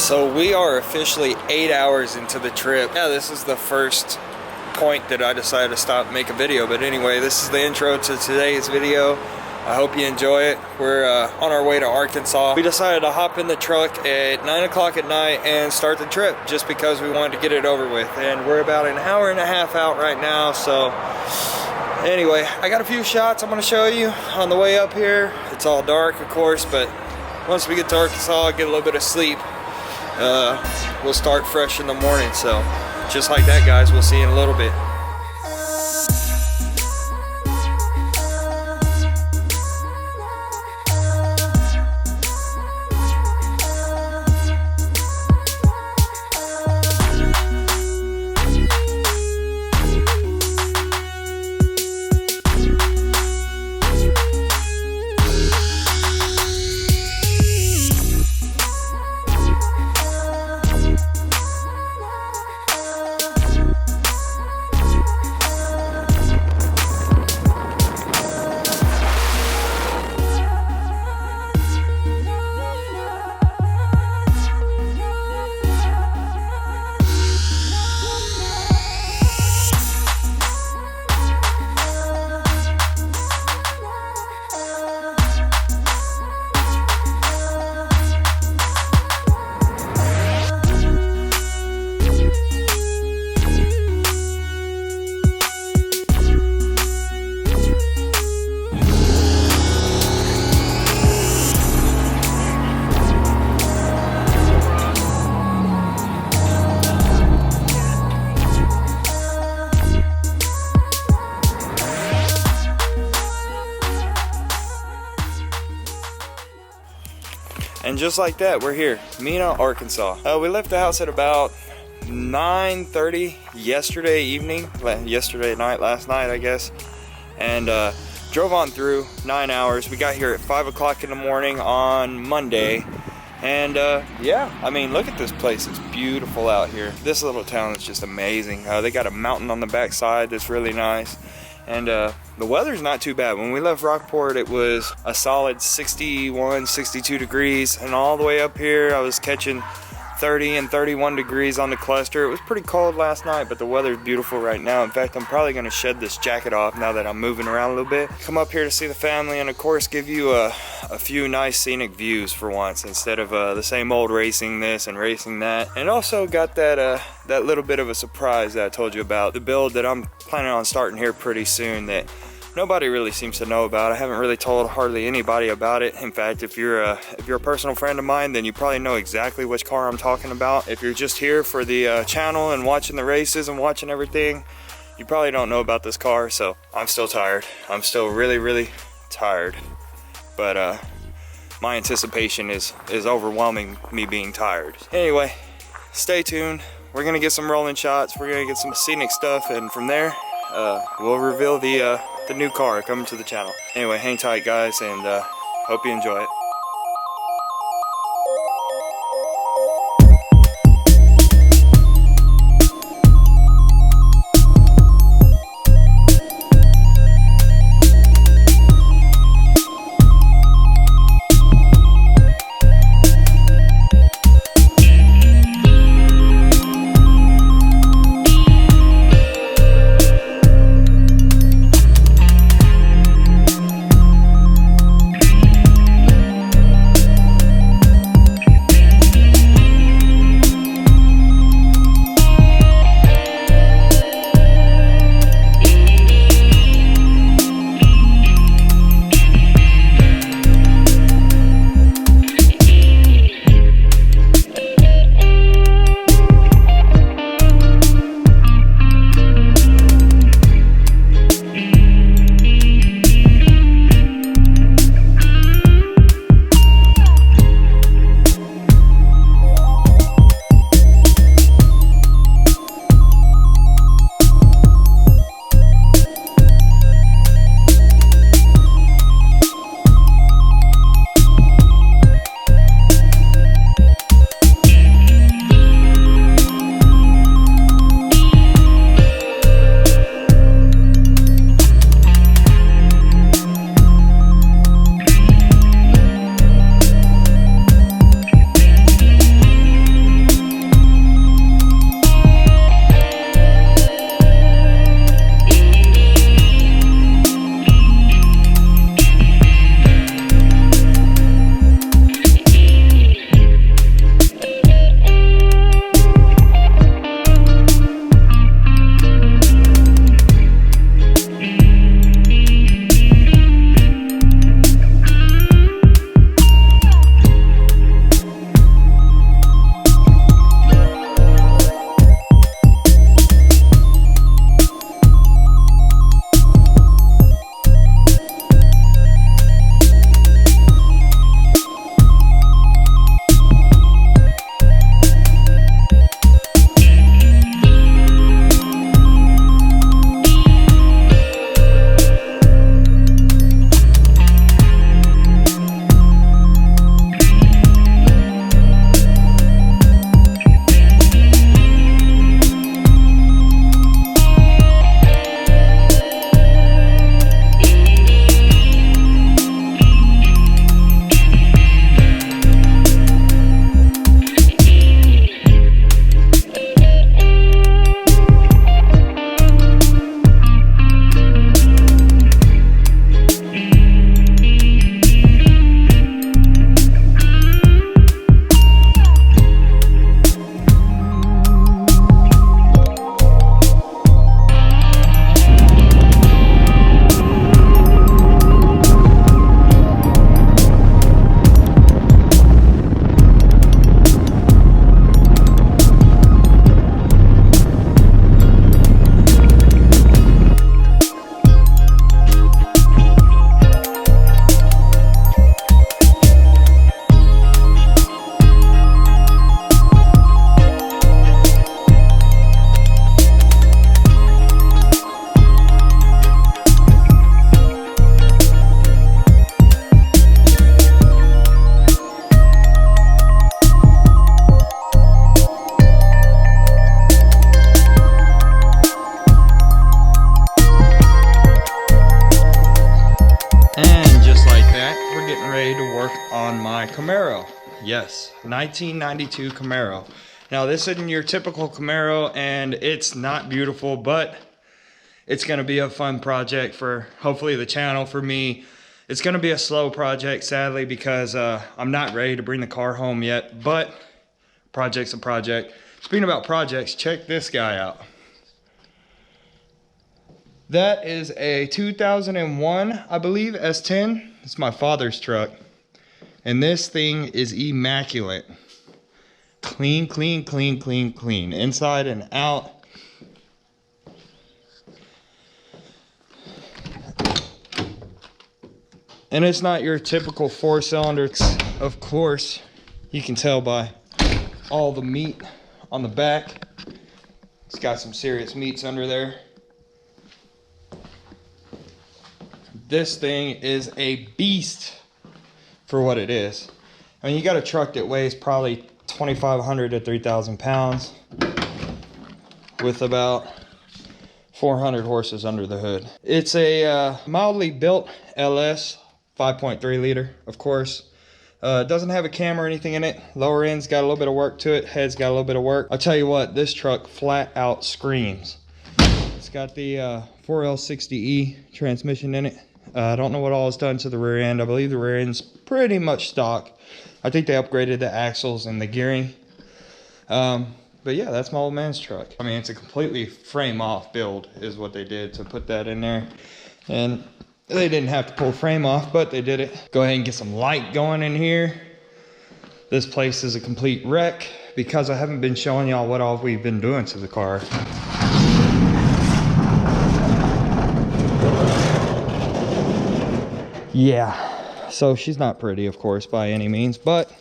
So we are officially 8 hours into the trip. Yeah, this is the first point that I decided to stop and make a video. But anyway, this is the intro to today's video. I hope you enjoy it. We're on our way to Arkansas. We decided to hop in the truck at 9 o'clock at night and start the trip just because we wanted to get it over with. And we're about an hour and a half out right now. So anyway, I got a few shots I'm going to show you on the way up here. It's all dark, of course, but once we get to Arkansas, get a little bit of sleep, we'll start fresh in the morning. So just like that, guys, we'll see you in a little bit. And just like that, we're here, Mena, Arkansas. We left the house at about 9:30 yesterday evening, yesterday night, last night, I guess, and drove on through 9 hours. We got here at 5 o'clock in the morning on Monday, and yeah, I mean, look at this place. It's beautiful out here. This little town is just amazing. They got a mountain on the backside that's really nice, and the weather's not too bad. When we left Rockport, it was a solid 61, 62 degrees, and all the way up here, I was catching 30 and 31 degrees on the cluster. It was pretty cold last night, but the weather's beautiful right now. In fact, I'm probably gonna shed this jacket off now that I'm moving around a little bit. Come up here to see the family, and of course, give you a few nice scenic views for once, instead of the same old racing this and racing that. And also got that that little bit of a surprise that I told you about, the build that I'm planning on starting here pretty soon that nobody really seems to know about. I haven't really told hardly anybody about it. In fact, if you're a personal friend of mine, then you probably know exactly which car I'm talking about. If you're just here for the channel and watching the races and watching everything, you probably don't know about this car. So I'm still tired. I'm still really tired. But my anticipation is overwhelming me being tired. Anyway, stay tuned. We're gonna get some rolling shots. We're gonna get some scenic stuff, and from there, we'll reveal the new car coming to the channel. Anyway, hang tight, guys, and hope you enjoy it. getting ready to work on my Camaro. Yes, 1992 Camaro. Now this isn't your typical Camaro and it's not beautiful, but it's gonna be a fun project for hopefully the channel. For me, it's gonna be a slow project, sadly, because I'm not ready to bring the car home yet, but project's a project. Speaking about projects, check this guy out. That is a 2001, I believe, S10. It's my father's truck. And this thing is immaculate. Clean, clean, clean, clean, clean. Inside and out. And it's not your typical 4-cylinder. Of course, you can tell by all the meat on the back. It's got some serious meats under there. This thing is a beast for what it is. I mean, you got a truck that weighs probably 2,500 to 3,000 pounds with about 400 horses under the hood. It's a mildly built LS 5.3 liter, of course. It doesn't have a cam or anything in it. Lower end's got a little bit of work to it. Head's got a little bit of work. I'll tell you what, this truck flat out screams. It's got the 4L60E transmission in it. I don't know what all is done to the rear end. I believe the rear end's pretty much stock. I think they upgraded the axles and the gearing. But yeah, that's my old man's truck. I mean, it's a completely frame off build is what they did to put that in there. And they didn't have to pull frame off, but they did it. Go ahead and get some light going in here. This place is a complete wreck because I haven't been showing y'all what all we've been doing to the car. Yeah, so she's not pretty, of course, by any means, but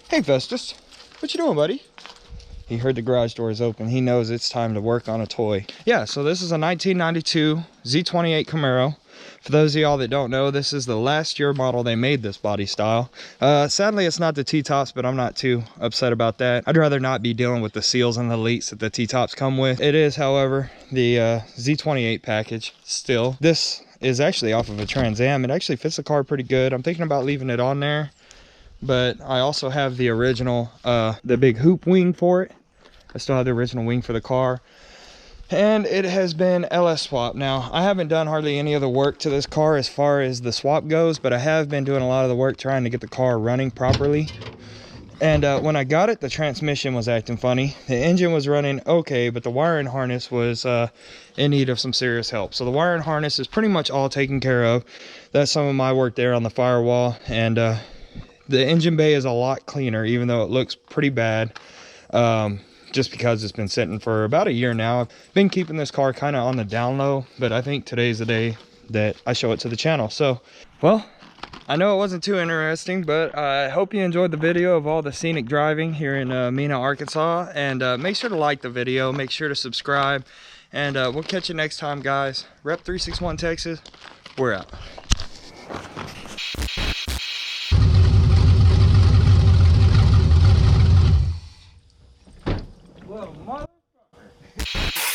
hey, Festus, what you doing, buddy? He heard the garage doors open. He knows it's time to work on a toy. Yeah, so this is a 1992 Z28 Camaro. For those of y'all that don't know, this is the last year model they made this body style. Sadly, it's not the T-tops, but I'm not too upset about that. I'd rather not be dealing with the seals and the leaks that the T-tops come with. It is, however, the Z28 package still. This is actually off of a Trans Am. It actually fits the car pretty good. I'm thinking about leaving it on there, but I also have the original, the big hoop wing for it. I still have the original wing for the car. And it has been l.s.swap. Now, I haven't done hardly any of the work to this car as far as the swap goes, but I have been doing a lot of the work trying to get the car running properly. And when I got it, the transmission was acting funny. The engine was running okay, but the wiring harness was in need of some serious help. So the wiring harness is pretty much all taken care of. That's some of my work there on the firewall. And the engine bay is a lot cleaner, even though it looks pretty bad. Just because it's been sitting for about a year now. I've been keeping this car kind of on the down low, but I think today's the day that I show it to the channel. So, well, I know it wasn't too interesting, but I hope you enjoyed the video of all the scenic driving here in Mena, Arkansas. And make sure to like the video, make sure to subscribe, and we'll catch you next time, guys. Rep 361 Texas, we're out. Well, motherfucker.